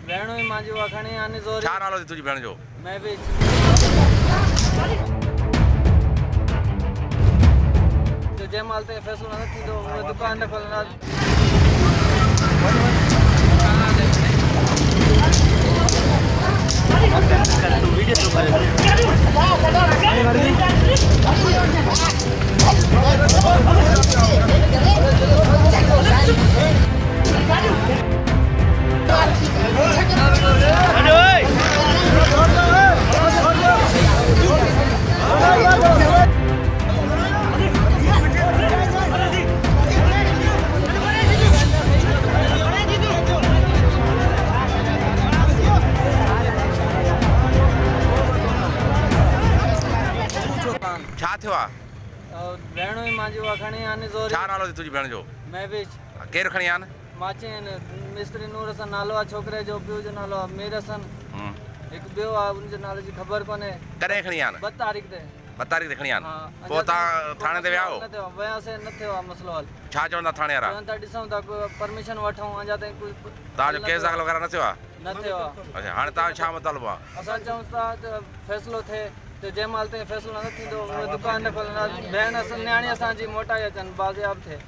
भेण हुई मुंहिंजी उहा खणी आनी ज़ोरी। छा नालो थी तुंहिंजी भेण जो? मैं भी जो जंहिं महिल ताईं फ़ैसिलो न थींदो उहे दुकान न खोलंदा। छा थियो आहे? भेण हुई मुंहिंजी उहा खणी आनी ज़ोरी। छा नालो थी तुंहिंजी भेण जो? मैं भी केरु खणी आन? माचिन मिस्त्री नूर हसन नालो आहे छोकिरे जो, पीउ जो नालो आहे मीर हसन। हिकु ॿियो आहे उनजे नाले जी ख़बर कोन्हे। कॾहिं खणी आन? 2 तारीख़ ते। 2 तारीख़ ते खणी आन। हा, पोइ तव्हां थाणे ते विया हो? न थियो वियासीं, न थियो आहे मसलो हल। छा चवंदा थाणे वारा? चवनि था ॾिसूं था परमिशन वठूं, अञा ताईं कुझु तव्हांजो केस दाख़िल वग़ैरह न थियो आहे? न थियो आहे। अच्छा, हाणे तव्हां छा मतिलबु आहे? असां चऊं था त फ़ैसिलो थिए त जंहिं महिल ताईं फ़ैसिलो न थींदो उहे दुकान न खोलंदा। भेण न्याणी असांजी मोटाई अचनि बाज़ियाब थिए।